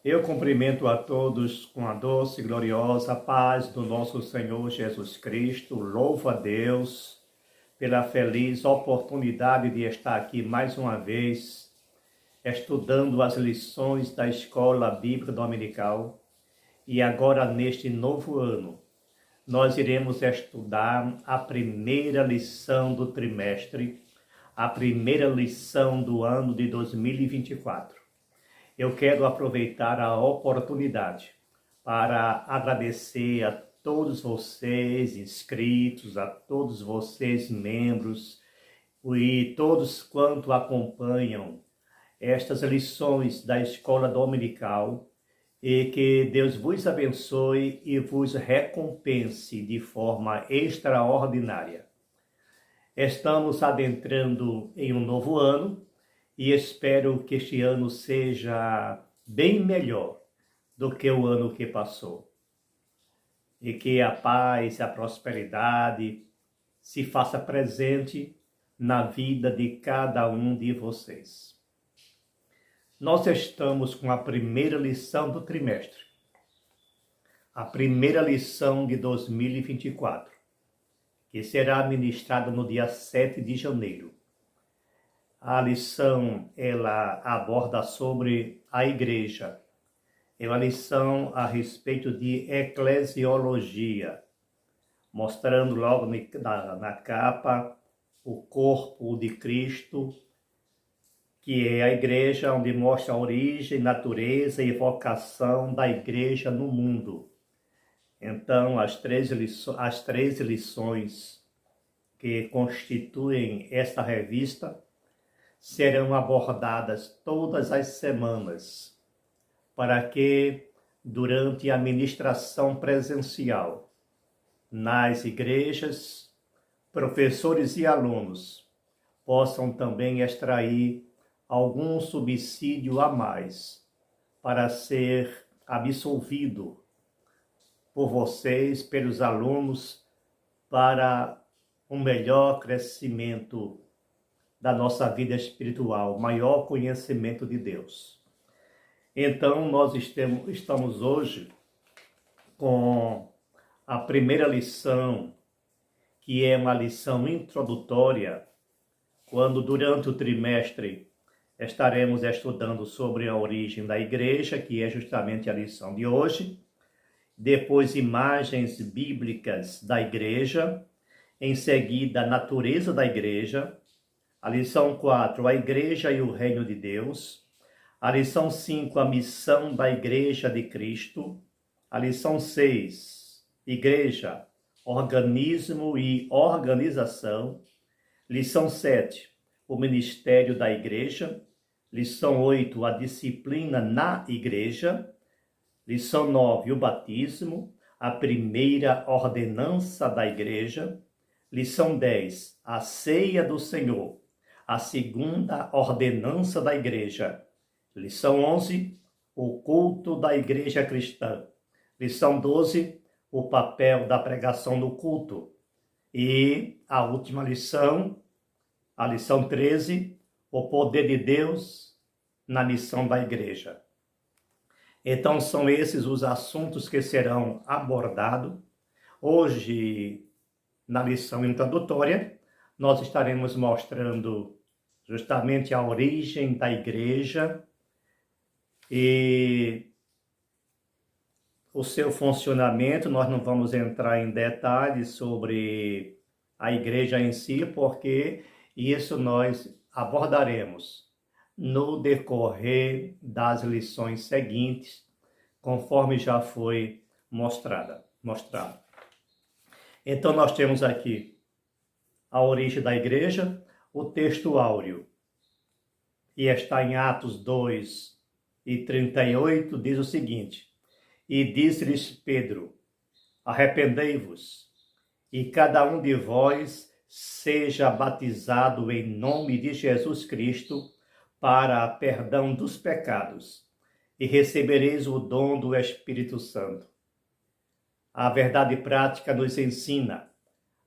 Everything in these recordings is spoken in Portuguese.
Eu cumprimento a todos com a doce e gloriosa paz do nosso Senhor Jesus Cristo. Louvo a Deus pela feliz oportunidade de estar aqui mais uma vez, estudando as lições da Escola Bíblica Dominical. E agora, neste novo ano, nós iremos estudar a primeira lição do trimestre, a primeira lição do ano de 2024. Eu quero aproveitar a oportunidade para agradecer a todos vocês inscritos, a todos vocês membros e todos quanto acompanham estas lições da Escola Dominical, e que Deus vos abençoe e vos recompense de forma extraordinária. Estamos adentrando em um novo ano, e espero que este ano seja bem melhor do que o ano que passou. E que a paz e a prosperidade se faça presente na vida de cada um de vocês. Nós estamos com a primeira lição do trimestre, a primeira lição de 2024, que será ministrada no dia 7 de janeiro. A lição, ela aborda sobre a igreja. É uma lição a respeito de eclesiologia, mostrando logo na capa o corpo de Cristo, que é a igreja, onde mostra a origem, natureza e vocação da igreja no mundo. Então, as três lições que constituem esta revista serão abordadas todas as semanas, para que, durante a ministração presencial nas igrejas, professores e alunos possam também extrair algum subsídio a mais para ser absolvido por vocês, pelos alunos, para um melhor crescimento da nossa vida espiritual, maior conhecimento de Deus. Então, nós estamos hoje com a primeira lição, que é uma lição introdutória, quando durante o trimestre estaremos estudando sobre a origem da igreja, que é justamente a lição de hoje. Depois, imagens bíblicas da igreja. Em seguida, a natureza da igreja. A lição 4, a igreja e o reino de Deus. A lição 5, a missão da igreja de Cristo. A lição 6, igreja, organismo e organização. Lição 7, o ministério da igreja. Lição 8, a disciplina na igreja. Lição 9, o batismo, a primeira ordenança da igreja. Lição 10, a ceia do Senhor, a segunda ordenança da igreja. Lição 11, o culto da igreja cristã. Lição 12, o papel da pregação no culto. E a última lição, a lição 13, o poder de Deus na missão da igreja. Então, são esses os assuntos que serão abordados. Hoje, na lição introdutória, nós estaremos mostrando justamente a origem da igreja e o seu funcionamento. Nós não vamos entrar em detalhes sobre a igreja em si, porque isso nós abordaremos no decorrer das lições seguintes, conforme já foi mostrado. Então, nós temos aqui a origem da igreja, o texto áureo, e está em Atos 2 e 38, diz o seguinte: E disse-lhes Pedro, arrependei-vos, e cada um de vós seja batizado em nome de Jesus Cristo, para perdão dos pecados, e recebereis o dom do Espírito Santo. A verdade prática nos ensina: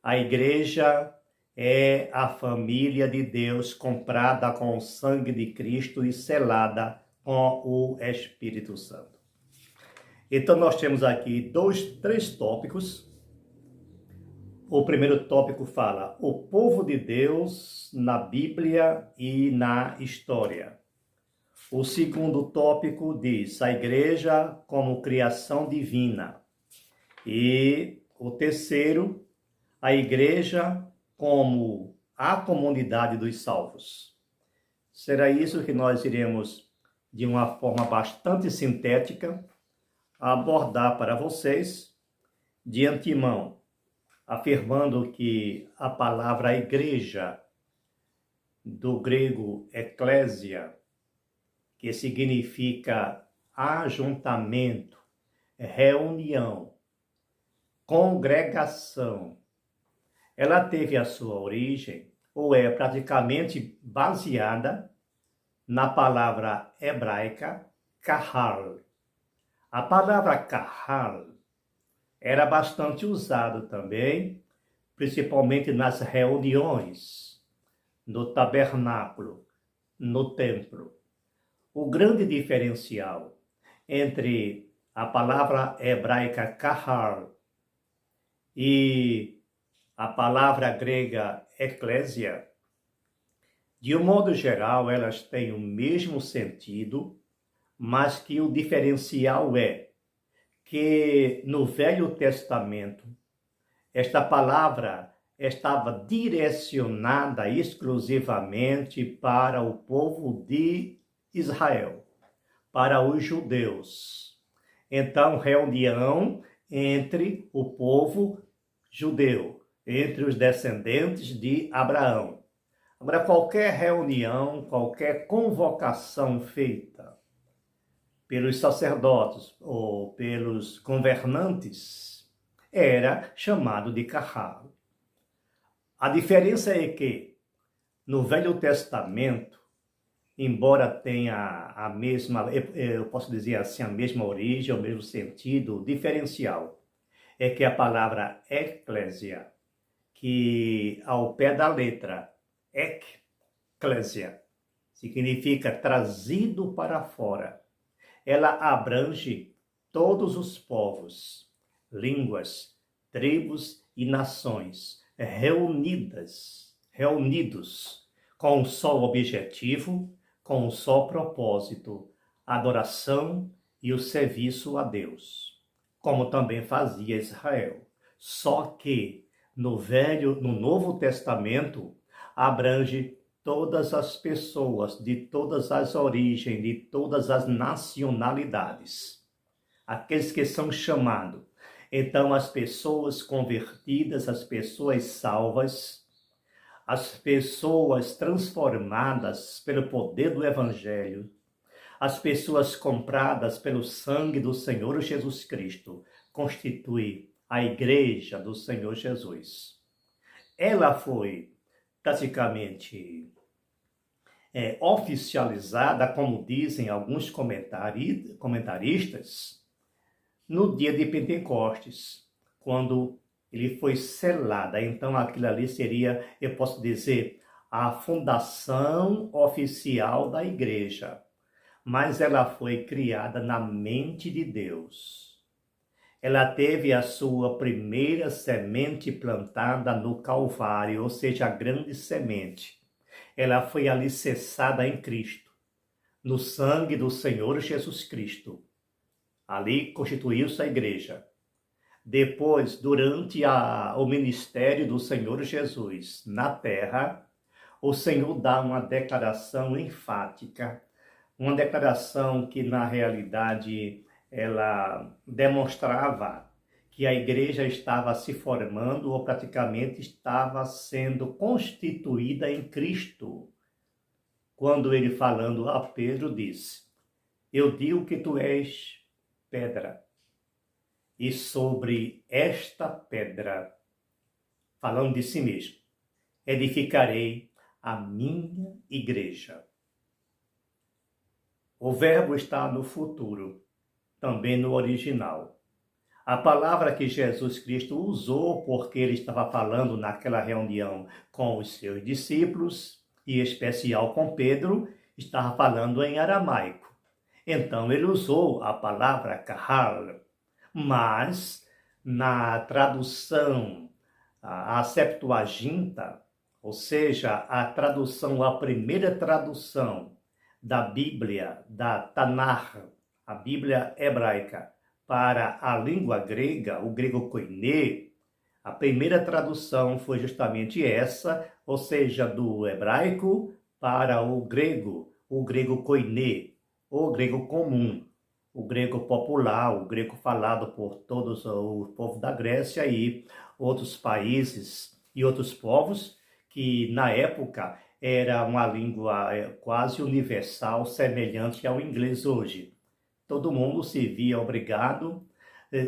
a igreja é a família de Deus comprada com o sangue de Cristo e selada com o Espírito Santo. Então nós temos aqui três tópicos. O primeiro tópico fala o povo de Deus na Bíblia e na história. O segundo tópico diz a igreja como criação divina. E o terceiro, a igreja como a comunidade dos salvos. Será isso que nós iremos, de uma forma bastante sintética, abordar para vocês, de antemão, afirmando que a palavra igreja, do grego eclésia, que significa ajuntamento, reunião, congregação, ela teve a sua origem, ou é praticamente baseada na palavra hebraica kahal. A palavra kahal era bastante usada também, principalmente nas reuniões, no tabernáculo, no templo. O grande diferencial entre a palavra hebraica kahal e a palavra grega eclésia, de um modo geral, elas têm o mesmo sentido, mas que o diferencial é que no Velho Testamento, esta palavra estava direcionada exclusivamente para o povo de Israel, para os judeus. Então, reunião entre o povo judeu, entre os descendentes de Abraão. Agora, qualquer reunião, qualquer convocação feita pelos sacerdotes ou pelos governantes era chamado de kahal. A diferença é que no Velho Testamento, embora tenha a mesma, eu posso dizer assim, a mesma origem, o mesmo sentido, o diferencial é que a palavra eclésia, que ao pé da letra eclésia, significa trazido para fora, ela abrange todos os povos, línguas, tribos e nações reunidos com um só objetivo, com um só propósito, adoração e o serviço a Deus, como também fazia Israel. Só que no Novo Testamento abrange todas as pessoas, de todas as origens, de todas as nacionalidades. Aqueles que são chamados. Então, as pessoas convertidas, as pessoas salvas, as pessoas transformadas pelo poder do Evangelho, as pessoas compradas pelo sangue do Senhor Jesus Cristo, constituem a igreja do Senhor Jesus. Ela foi praticamente oficializada, como dizem alguns comentaristas, no dia de Pentecostes, quando ele foi selada. Então aquilo ali seria, eu posso dizer, a fundação oficial da igreja. Mas ela foi criada na mente de Deus. Ela teve a sua primeira semente plantada no Calvário, ou seja, a grande semente. Ela foi alicerçada em Cristo, no sangue do Senhor Jesus Cristo. Ali constituiu-se a igreja. Depois, durante o ministério do Senhor Jesus na terra, o Senhor dá uma declaração enfática, uma declaração que na realidade ela demonstrava que a igreja estava se formando ou praticamente estava sendo constituída em Cristo. Quando ele falando a Pedro disse: eu digo que tu és pedra, e sobre esta pedra, falando de si mesmo, edificarei a minha igreja. O verbo está no futuro, também no original. A palavra que Jesus Cristo usou, porque ele estava falando naquela reunião com os seus discípulos, e em especial com Pedro, estava falando em aramaico. Então ele usou a palavra kahal, mas na tradução, a Septuaginta, ou seja, a primeira tradução da Bíblia, da Tanakh, a Bíblia hebraica, para a língua grega, o grego koiné, a primeira tradução foi justamente essa, ou seja, do hebraico para o grego koiné, o grego comum, o grego popular, o grego falado por todos o povo da Grécia e outros países e outros povos, que na época era uma língua quase universal, semelhante ao inglês hoje. Todo mundo se via obrigado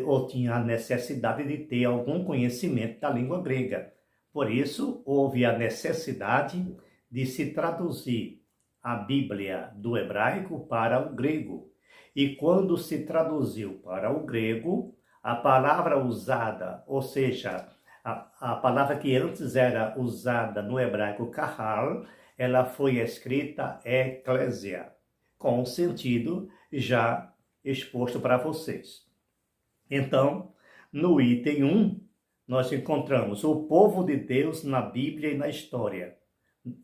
ou tinha a necessidade de ter algum conhecimento da língua grega. Por isso, houve a necessidade de se traduzir a Bíblia do hebraico para o grego. E quando se traduziu para o grego, a palavra usada, ou seja, a palavra que antes era usada no hebraico kahal, ela foi escrita eclésia, com o sentido já exposto para vocês. Então, no item 1, nós encontramos o povo de Deus na Bíblia e na história.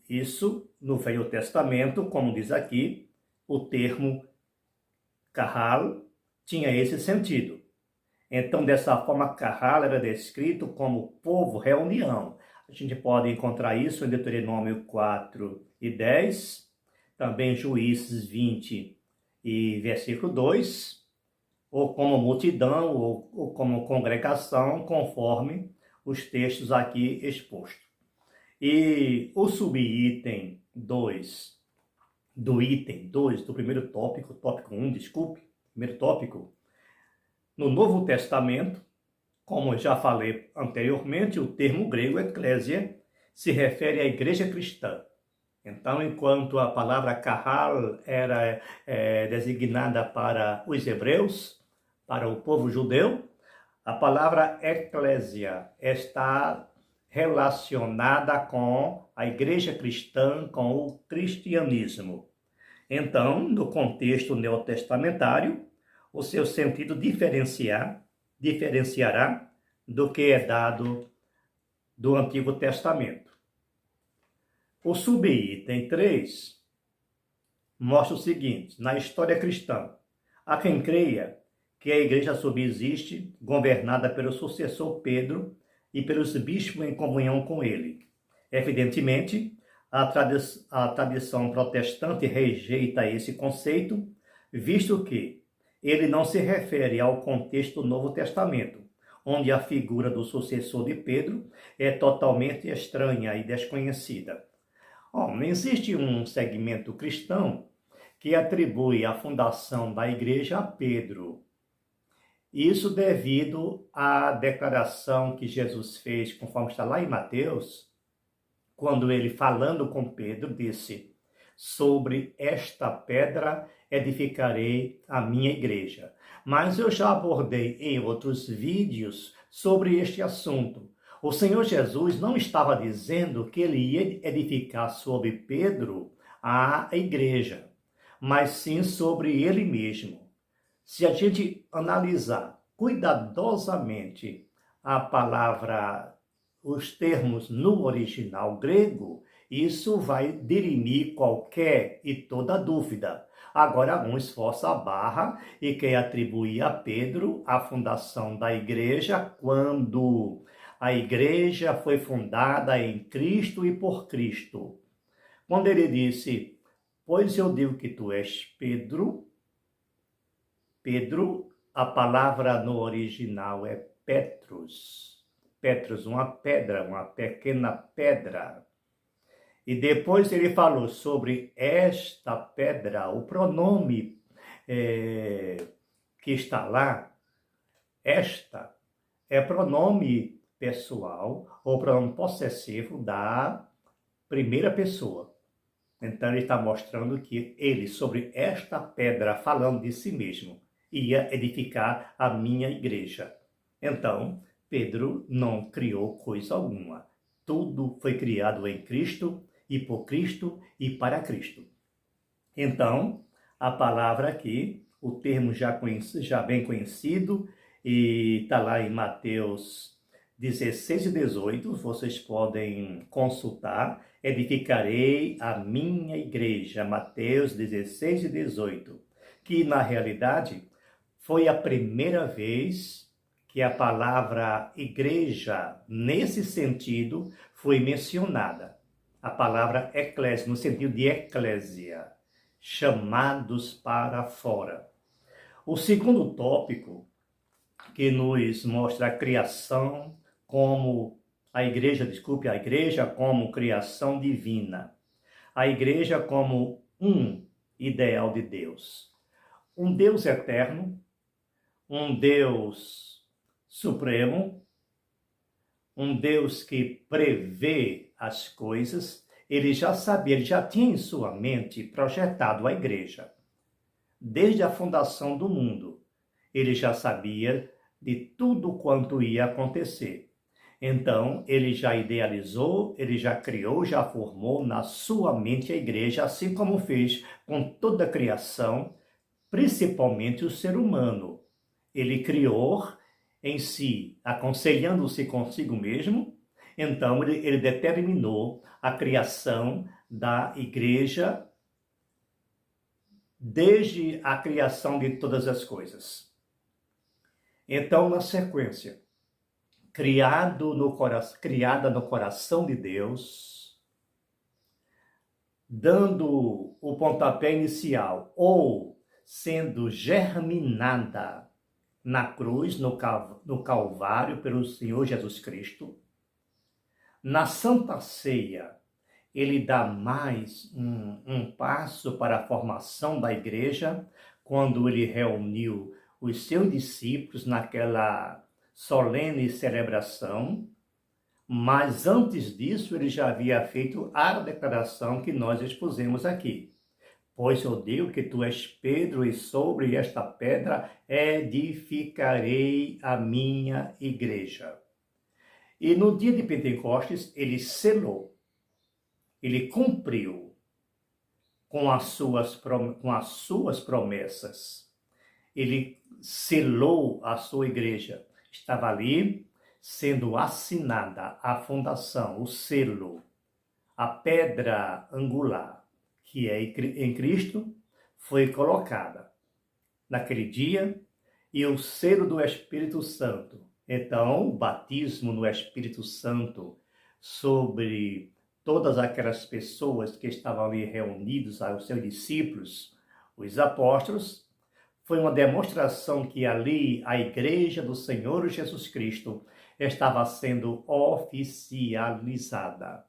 Isso, no Velho Testamento, como diz aqui, o termo kahal tinha esse sentido. Então, dessa forma, kahal era descrito como povo, reunião. A gente pode encontrar isso em Deuteronômio 4 e 10, também Juízes 20 e versículo 2, ou como multidão, ou como congregação, conforme os textos aqui expostos. E o subitem 2, do item 2, do primeiro tópico, tópico 1, desculpe, primeiro tópico, no Novo Testamento, como eu já falei anteriormente, o termo grego eclésia se refere à igreja cristã. Então, enquanto a palavra kahal era designada para os hebreus, para o povo judeu, a palavra eclésia está relacionada com a igreja cristã, com o cristianismo. Então, no contexto neotestamentário, o seu sentido diferenciará do que é dado do Antigo Testamento. O subitem 3 mostra o seguinte: na história cristã, há quem creia que a igreja subsiste, governada pelo sucessor Pedro e pelos bispos em comunhão com ele. Evidentemente, a tradição protestante rejeita esse conceito, visto que ele não se refere ao contexto do Novo Testamento, onde a figura do sucessor de Pedro é totalmente estranha e desconhecida. Não existe um segmento cristão que atribui a fundação da igreja a Pedro. Isso devido à declaração que Jesus fez, conforme está lá em Mateus, quando ele, falando com Pedro, disse: sobre esta pedra edificarei a minha igreja. Mas eu já abordei em outros vídeos sobre este assunto. O Senhor Jesus não estava dizendo que ele ia edificar sobre Pedro a igreja, mas sim sobre ele mesmo. Se a gente analisar cuidadosamente a palavra, os termos no original grego, isso vai dirimir qualquer e toda dúvida. Agora, alguns forçam a barra e quer atribuir a Pedro a fundação da igreja quando a igreja foi fundada em Cristo e por Cristo. Quando ele disse: pois eu digo que tu és Pedro, a palavra no original é Petrus. Petrus, uma pedra, uma pequena pedra. E depois ele falou sobre esta pedra, o pronome que está lá, esta, é pronome pessoal ou pronome possessivo da primeira pessoa. Então ele está mostrando que ele, sobre esta pedra, falando de si mesmo, ia edificar a minha igreja. Então, Pedro não criou coisa alguma. Tudo foi criado em Cristo, e por Cristo, e para Cristo. Então, a palavra aqui, o termo já bem conhecido, e está lá em Mateus 16 e 18, vocês podem consultar. Edificarei a minha igreja, Mateus 16 e 18, que na realidade foi a primeira vez que a palavra igreja, nesse sentido, foi mencionada. A palavra eclésia, no sentido de eclésia, chamados para fora. O segundo tópico, que nos mostra a criação como a igreja como criação divina. A igreja como um ideal de Deus. Um Deus eterno, um Deus supremo, um Deus que prevê as coisas. Ele já sabia, ele já tinha em sua mente projetado a igreja. Desde a fundação do mundo, ele já sabia de tudo quanto ia acontecer. Então, ele já idealizou, ele já criou, já formou na sua mente a igreja, assim como fez com toda a criação, principalmente o ser humano. Ele criou em si, aconselhando-se consigo mesmo, então ele determinou a criação da igreja desde a criação de todas as coisas. Então, na sequência, criada no coração de Deus, dando o pontapé inicial, ou sendo germinada na cruz, no Calvário, pelo Senhor Jesus Cristo. Na Santa Ceia, ele dá mais um passo para a formação da igreja, quando ele reuniu os seus discípulos naquela solene celebração, mas antes disso ele já havia feito a declaração que nós expusemos aqui. Pois eu digo que tu és Pedro, e sobre esta pedra edificarei a minha igreja. E no dia de Pentecostes ele selou, ele cumpriu com as suas promessas. Ele selou a sua igreja. Estava ali sendo assinada a fundação, o selo, a pedra angular, que é em Cristo, foi colocada naquele dia, e o selo do Espírito Santo. Então, o batismo no Espírito Santo sobre todas aquelas pessoas que estavam ali reunidos, aos seus discípulos, os apóstolos, foi uma demonstração que ali a igreja do Senhor Jesus Cristo estava sendo oficializada.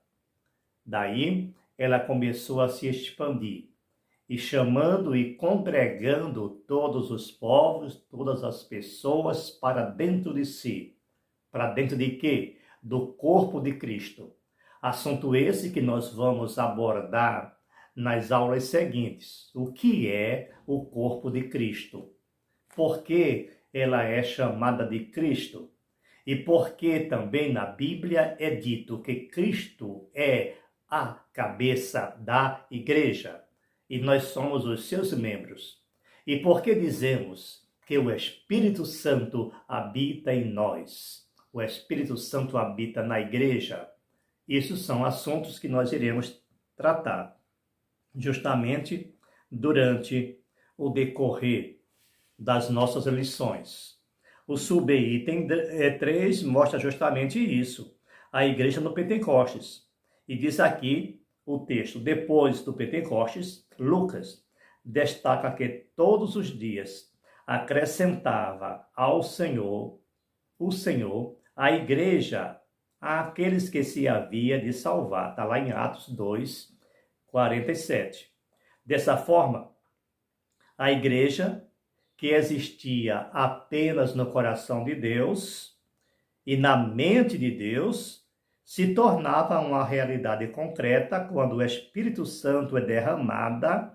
Daí, ela começou a se expandir, e chamando e congregando todos os povos, todas as pessoas para dentro de si. Para dentro de quê? Do corpo de Cristo. Assunto esse que nós vamos abordar nas aulas seguintes. O que é o corpo de Cristo? Por que ela é chamada de Cristo? E por que também na Bíblia é dito que Cristo é a cabeça da igreja e nós somos os seus membros? E por que dizemos que o Espírito Santo habita em nós? O Espírito Santo habita na igreja? Isso são assuntos que nós iremos tratar justamente durante o decorrer das nossas lições. O subitem 3 mostra justamente isso, a igreja no Pentecostes. E diz aqui o texto: depois do Pentecostes, Lucas destaca que todos os dias acrescentava ao Senhor, o Senhor, a igreja, àqueles que se havia de salvar. Está lá em Atos 2, 47. Dessa forma, a igreja, que existia apenas no coração de Deus e na mente de Deus, se tornava uma realidade concreta quando o Espírito Santo é derramado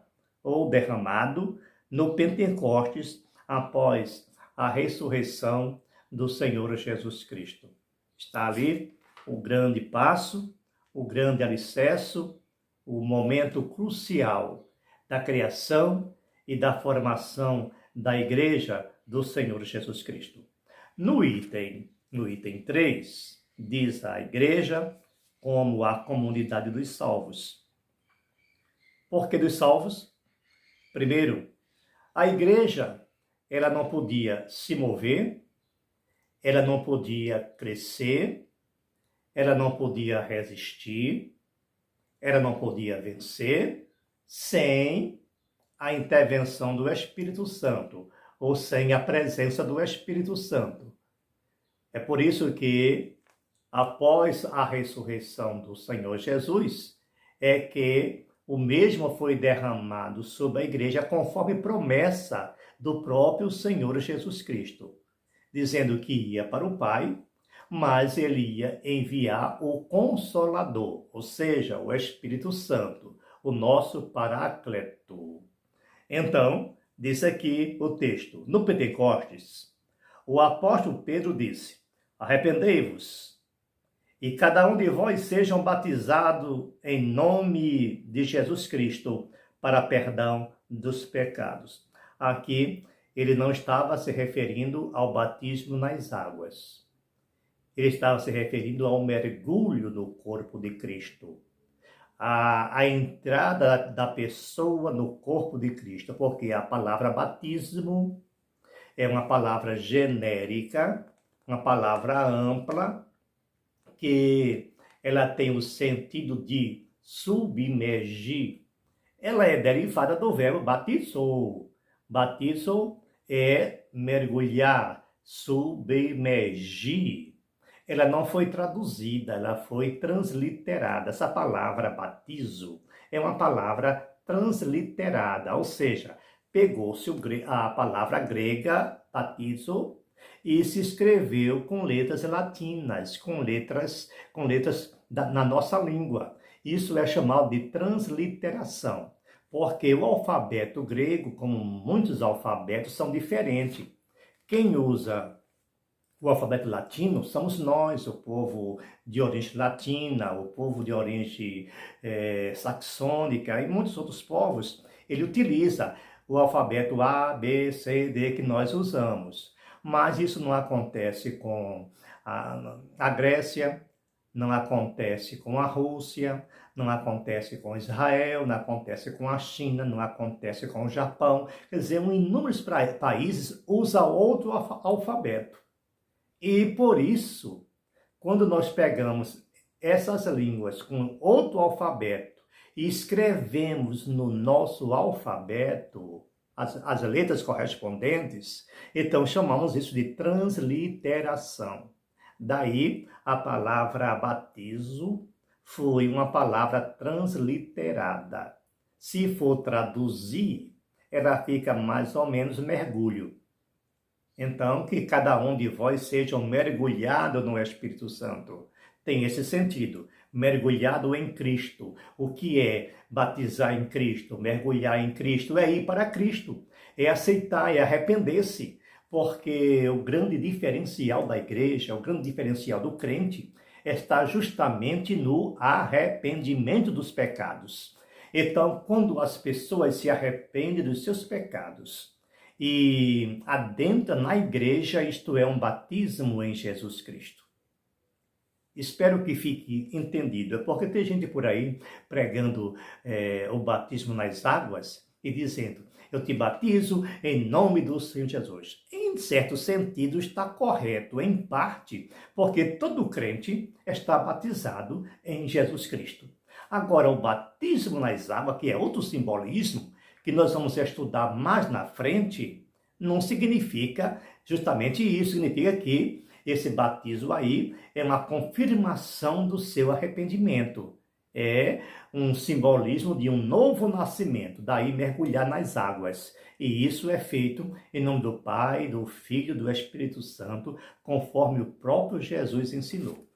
no Pentecostes, após a ressurreição do Senhor Jesus Cristo. Está ali o grande passo, o grande alicerce, o momento crucial da criação e da formação da Igreja do Senhor Jesus Cristo. No item 3, diz a Igreja como a comunidade dos salvos. Por que dos salvos? Primeiro, a Igreja ela não podia se mover, ela não podia crescer, ela não podia resistir, ela não podia vencer sem a intervenção do Espírito Santo, ou sem a presença do Espírito Santo. É por isso que, após a ressurreição do Senhor Jesus, é que o mesmo foi derramado sobre a igreja conforme promessa do próprio Senhor Jesus Cristo, dizendo que ia para o Pai, mas ele ia enviar o Consolador, ou seja, o Espírito Santo, o nosso Paráclito. Então, diz aqui o texto, no Pentecostes, o apóstolo Pedro disse: arrependei-vos, e cada um de vós sejam batizado em nome de Jesus Cristo para perdão dos pecados. Aqui, ele não estava se referindo ao batismo nas águas. Ele estava se referindo ao mergulho no corpo de Cristo. A entrada da pessoa no corpo de Cristo, porque a palavra batismo é uma palavra genérica, uma palavra ampla, que ela tem o sentido de submergir. Ela é derivada do verbo batizou. Batizou é mergulhar, submergir. Ela não foi traduzida, ela foi transliterada. Essa palavra batizo é uma palavra transliterada, ou seja, pegou-se a palavra grega, batizo, e se escreveu com letras latinas, com letras na nossa língua. Isso é chamado de transliteração, porque o alfabeto grego, como muitos alfabetos, são diferentes. Quem usa o alfabeto latino somos nós, o povo de origem latina, o povo de origem saxônica e muitos outros povos. Ele utiliza o alfabeto A, B, C, D que nós usamos. Mas isso não acontece com a Grécia, não acontece com a Rússia, não acontece com Israel, não acontece com a China, não acontece com o Japão. Quer dizer, inúmeros países usam outro alfabeto. E por isso, quando nós pegamos essas línguas com outro alfabeto e escrevemos no nosso alfabeto as letras correspondentes, então chamamos isso de transliteração. Daí a palavra batizo foi uma palavra transliterada. Se for traduzir, ela fica mais ou menos mergulho. Então, que cada um de vós seja mergulhado no Espírito Santo. Tem esse sentido, mergulhado em Cristo. O que é batizar em Cristo? Mergulhar em Cristo é ir para Cristo, é aceitar, é arrepender-se, porque o grande diferencial da igreja, o grande diferencial do crente, está justamente no arrependimento dos pecados. Então, quando as pessoas se arrependem dos seus pecados e adentram na igreja, isto é um batismo em Jesus Cristo. Espero que fique entendido, porque tem gente por aí pregando o batismo nas águas e dizendo: eu te batizo em nome do Senhor Jesus. Em certo sentido está correto, em parte, porque todo crente está batizado em Jesus Cristo. Agora, o batismo nas águas, que é outro simbolismo, que nós vamos estudar mais na frente, não significa justamente isso. Significa que esse batismo aí é uma confirmação do seu arrependimento. É um simbolismo de um novo nascimento, daí mergulhar nas águas. E isso é feito em nome do Pai, do Filho e do Espírito Santo, conforme o próprio Jesus ensinou.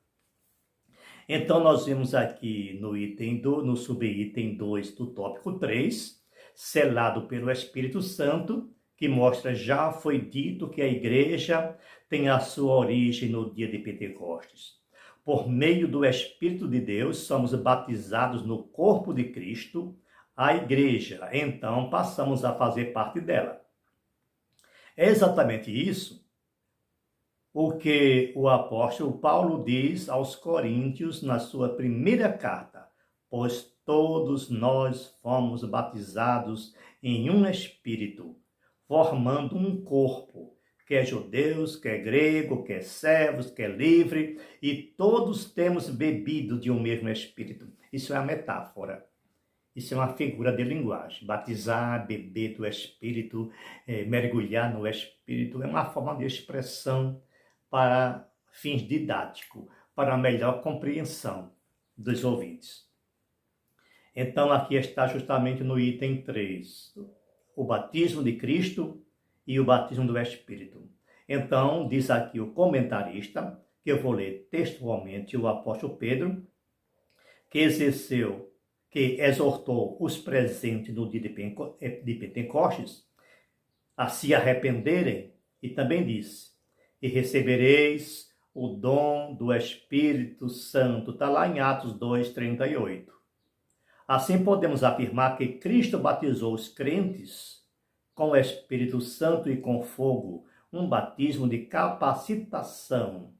Então, nós vimos aqui no subitem 2 do tópico 3, selado pelo Espírito Santo, que mostra, já foi dito que a igreja tem a sua origem no dia de Pentecostes. Por meio do Espírito de Deus, somos batizados no corpo de Cristo, a igreja, então passamos a fazer parte dela. É exatamente isso o que o apóstolo Paulo diz aos Coríntios na sua primeira carta: pois todos nós fomos batizados em um espírito, formando um corpo, quer judeus, quer grego, quer servos, quer livre, e todos temos bebido de um mesmo espírito. Isso é a metáfora. Isso é uma figura de linguagem. Batizar, beber do Espírito, mergulhar no Espírito, é uma forma de expressão para fins didáticos, para a melhor compreensão dos ouvintes. Então, aqui está justamente no item 3, o batismo de Cristo e o batismo do Espírito. Então, diz aqui o comentarista, que eu vou ler textualmente, o apóstolo Pedro, que exortou os presentes no dia de Pentecostes a se arrependerem, e também disse: e recebereis o dom do Espírito Santo. Está lá em Atos 2:38. Assim podemos afirmar que Cristo batizou os crentes com o Espírito Santo e com fogo, um batismo de capacitação,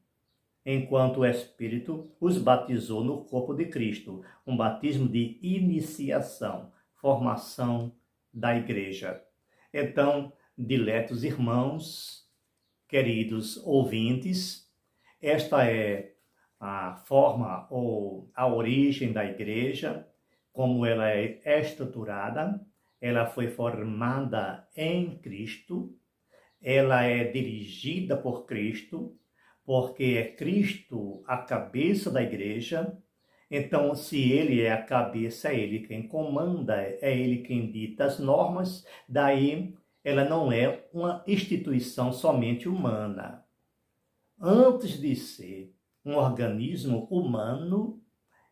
enquanto o Espírito os batizou no corpo de Cristo, um batismo de iniciação, formação da igreja. Então, diletos irmãos, queridos ouvintes, esta é a forma ou a origem da igreja, como ela é estruturada. Ela foi formada em Cristo, ela é dirigida por Cristo, porque é Cristo a cabeça da igreja. Então, se ele é a cabeça, é ele quem comanda, é ele quem dita as normas, daí ela não é uma instituição somente humana. Antes de ser um organismo humano,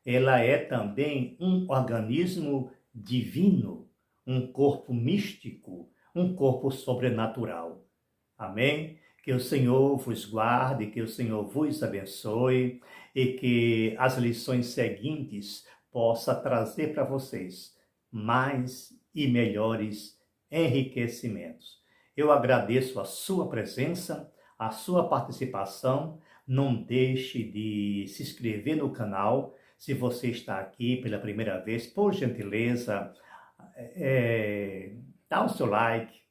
ela é também um organismo divino, um corpo místico, um corpo sobrenatural. Amém? Que o Senhor vos guarde, que o Senhor vos abençoe e que as lições seguintes possa trazer para vocês mais e melhores enriquecimentos. Eu agradeço a sua presença, a sua participação. Não deixe de se inscrever no canal. Se você está aqui pela primeira vez, por gentileza, dá o seu like,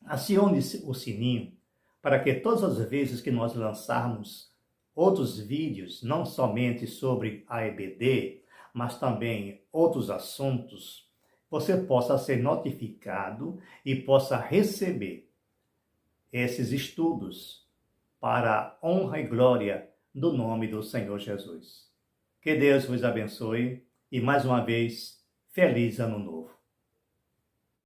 acione o sininho, para que todas as vezes que nós lançarmos outros vídeos, não somente sobre a EBD, mas também outros assuntos, você possa ser notificado e possa receber esses estudos para a honra e glória do nome do Senhor Jesus. Que Deus vos abençoe e, mais uma vez, feliz Ano Novo.